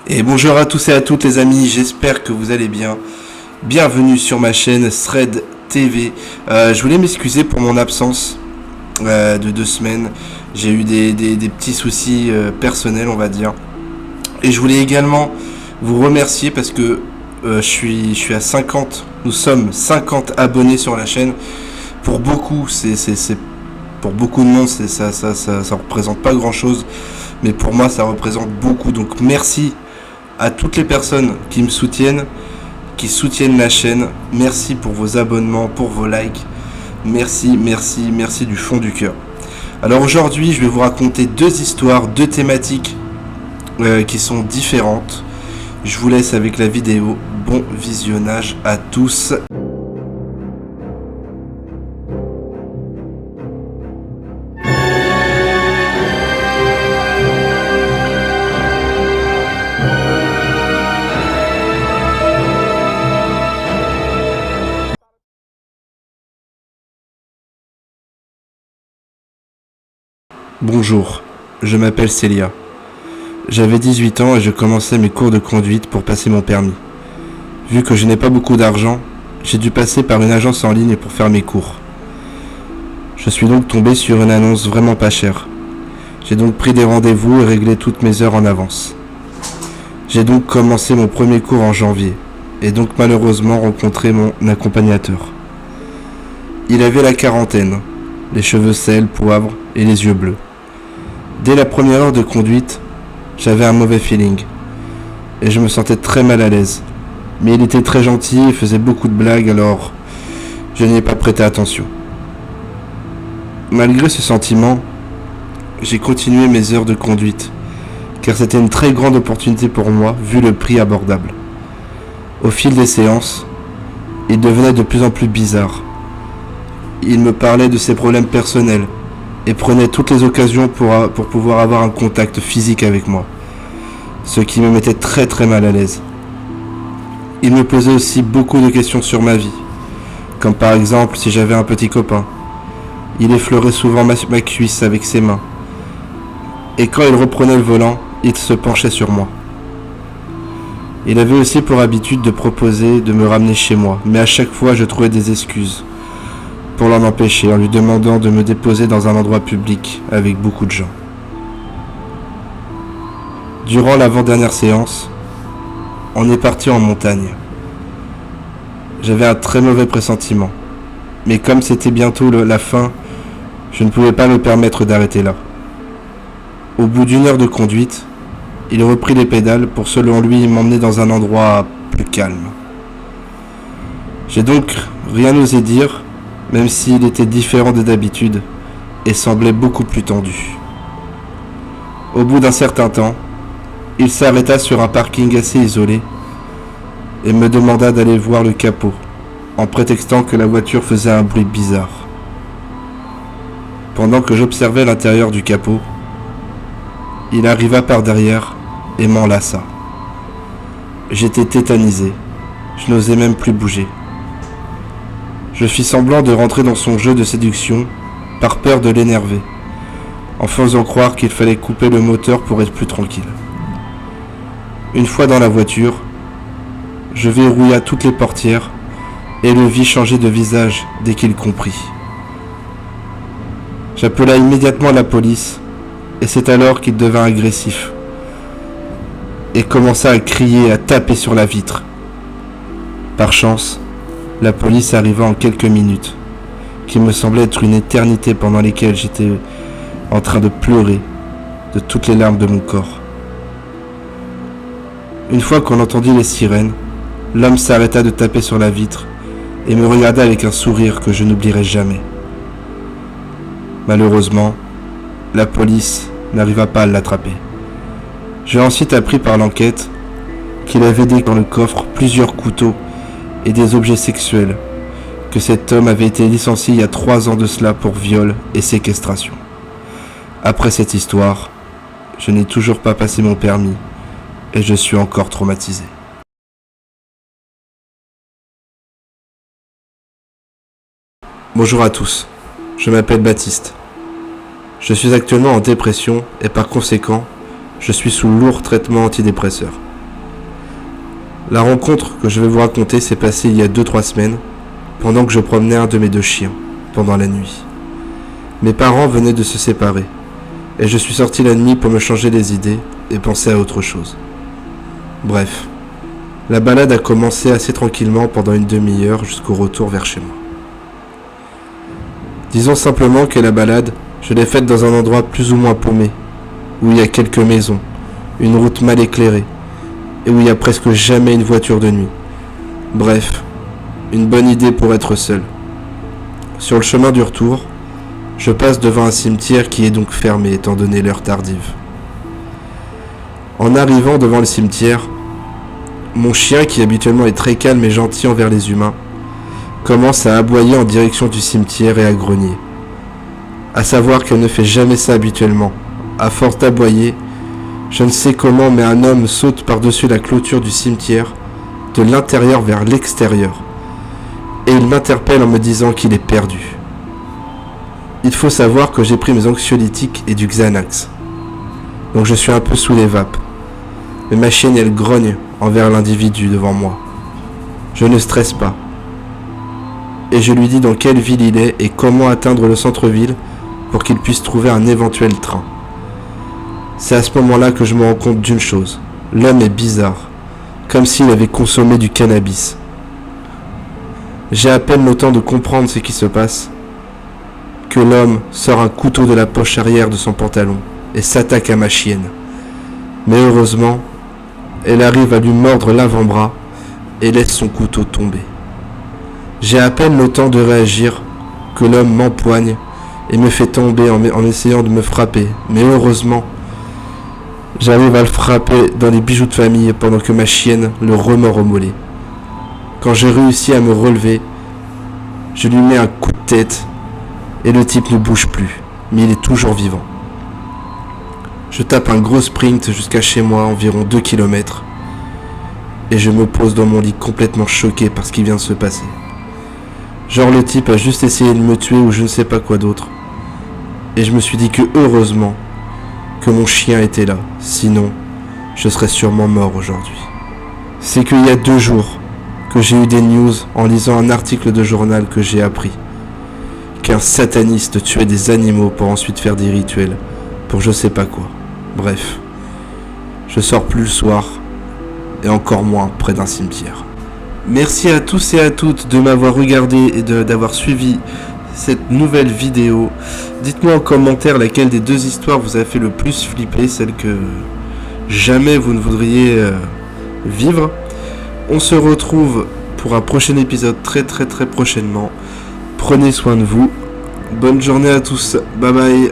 Et bonjour à tous et à toutes les amis, j'espère que vous allez bien. Bienvenue sur ma chaîne Thread TV. Je voulais m'excuser pour mon absence de 2 semaines. J'ai eu des petits soucis personnels, on va dire. Et je voulais également vous remercier parce que je suis à 50. Nous sommes 50 abonnés sur la chaîne. Pour beaucoup, pour beaucoup de monde, ça représente pas grand chose. Mais pour moi, ça représente beaucoup. Donc merci à toutes les personnes qui me soutiennent, qui soutiennent la chaîne. Merci pour vos abonnements, pour vos likes. Merci du fond du cœur. Alors aujourd'hui, je vais vous raconter 2 histoires, 2 thématiques qui sont différentes. Je vous laisse avec la vidéo. Bon visionnage à tous. Bonjour, je m'appelle Célia. J'avais 18 ans et je commençais mes cours de conduite pour passer mon permis. Vu que je n'ai pas beaucoup d'argent, j'ai dû passer par une agence en ligne pour faire mes cours. Je suis donc tombé sur une annonce vraiment pas chère. J'ai donc pris des rendez-vous et réglé toutes mes heures en avance. J'ai donc commencé mon premier cours en janvier et donc malheureusement rencontré mon accompagnateur. Il avait la quarantaine, les cheveux sel, poivre et les yeux bleus. Dès la première heure de conduite, j'avais un mauvais feeling et je me sentais très mal à l'aise. Mais il était très gentil et faisait beaucoup de blagues, alors je n'y ai pas prêté attention. Malgré ce sentiment, j'ai continué mes heures de conduite car c'était une très grande opportunité pour moi vu le prix abordable. Au fil des séances, il devenait de plus en plus bizarre. Il me parlait de ses problèmes personnels et prenait toutes les occasions pour pouvoir avoir un contact physique avec moi, ce qui me mettait très très mal à l'aise. Il me posait aussi beaucoup de questions sur ma vie, comme par exemple si j'avais un petit copain. Il effleurait souvent ma cuisse avec ses mains, et quand il reprenait le volant, il se penchait sur moi. Il avait aussi pour habitude de proposer de me ramener chez moi, mais à chaque fois je trouvais des excuses pour l'en empêcher en lui demandant de me déposer dans un endroit public avec beaucoup de gens. Durant l'avant-dernière séance, on est parti en montagne. J'avais un très mauvais pressentiment, mais comme c'était bientôt la fin, je ne pouvais pas me permettre d'arrêter là. Au bout d'1 heure de conduite, il reprit les pédales pour selon lui m'emmener dans un endroit plus calme. J'ai donc rien osé dire, même s'il était différent de d'habitude et semblait beaucoup plus tendu. Au bout d'un certain temps, il s'arrêta sur un parking assez isolé et me demanda d'aller voir le capot, en prétextant que la voiture faisait un bruit bizarre. Pendant que j'observais l'intérieur du capot, il arriva par derrière et m'enlaça. J'étais tétanisé, je n'osais même plus bouger. Je fis semblant de rentrer dans son jeu de séduction par peur de l'énerver, en faisant croire qu'il fallait couper le moteur pour être plus tranquille. Une fois dans la voiture, je verrouilla toutes les portières et le vis changer de visage dès qu'il comprit. J'appela immédiatement la police et c'est alors qu'il devint agressif et commença à crier et à taper sur la vitre. Par chance, la police arriva en quelques minutes, qui me semblait être une éternité pendant lesquelles j'étais en train de pleurer de toutes les larmes de mon corps. Une fois qu'on entendit les sirènes, l'homme s'arrêta de taper sur la vitre et me regarda avec un sourire que je n'oublierai jamais. Malheureusement, la police n'arriva pas à l'attraper. J'ai ensuite appris par l'enquête qu'il avait dans le coffre plusieurs couteaux et des objets sexuels, que cet homme avait été licencié il y a 3 ans de cela pour viol et séquestration. Après cette histoire, je n'ai toujours pas passé mon permis et je suis encore traumatisé. Bonjour à tous, je m'appelle Baptiste. Je suis actuellement en dépression et par conséquent, je suis sous lourd traitement antidépresseur. La rencontre que je vais vous raconter s'est passée il y a 2-3 semaines, pendant que je promenais un de mes 2 chiens, pendant la nuit. Mes parents venaient de se séparer, et je suis sorti la nuit pour me changer les idées et penser à autre chose. Bref, la balade a commencé assez tranquillement pendant une demi-heure jusqu'au retour vers chez moi. Disons simplement que la balade, je l'ai faite dans un endroit plus ou moins paumé, où il y a quelques maisons, une route mal éclairée, et où il n'y a presque jamais une voiture de nuit. Bref, une bonne idée pour être seul. Sur le chemin du retour, je passe devant un cimetière qui est donc fermé étant donné l'heure tardive. En arrivant devant le cimetière, mon chien, qui habituellement est très calme et gentil envers les humains, commence à aboyer en direction du cimetière et à grogner. À savoir qu'elle ne fait jamais ça habituellement. À force d'aboyer, je ne sais comment, mais un homme saute par-dessus la clôture du cimetière, de l'intérieur vers l'extérieur. Et il m'interpelle en me disant qu'il est perdu. Il faut savoir que j'ai pris mes anxiolytiques et du Xanax. Donc je suis un peu sous les vapes. Mais ma chienne, elle grogne envers l'individu devant moi. Je ne stresse pas. Et je lui dis dans quelle ville il est et comment atteindre le centre-ville pour qu'il puisse trouver un éventuel train. C'est à ce moment-là que je me rends compte d'une chose. L'homme est bizarre, comme s'il avait consommé du cannabis. J'ai à peine le temps de comprendre ce qui se passe, que l'homme sort un couteau de la poche arrière de son pantalon et s'attaque à ma chienne. Mais heureusement, elle arrive à lui mordre l'avant-bras et laisse son couteau tomber. J'ai à peine le temps de réagir que l'homme m'empoigne et me fait tomber en essayant de me frapper. Mais heureusement, j'arrive à le frapper dans les bijoux de famille pendant que ma chienne le remord au mollet. Quand j'ai réussi à me relever, je lui mets un coup de tête et le type ne bouge plus, mais il est toujours vivant. Je tape un gros sprint jusqu'à chez moi, environ 2 km, et je me pose dans mon lit complètement choqué par ce qui vient de se passer. Genre le type a juste essayé de me tuer ou je ne sais pas quoi d'autre. Et je me suis dit que heureusement que mon chien était là, sinon je serais sûrement mort aujourd'hui. C'est qu'il y a 2 jours que j'ai eu des news en lisant un article de journal que j'ai appris qu'un sataniste tuait des animaux pour ensuite faire des rituels pour je sais pas quoi. Bref, je sors plus le soir et encore moins près d'un cimetière. Merci à tous et à toutes de m'avoir regardé et d'avoir suivi cette nouvelle vidéo. Dites-moi en commentaire laquelle des 2 histoires vous a fait le plus flipper, celle que jamais vous ne voudriez vivre. On se retrouve pour un prochain épisode très prochainement. Prenez soin de vous. Bonne journée à tous. Bye bye.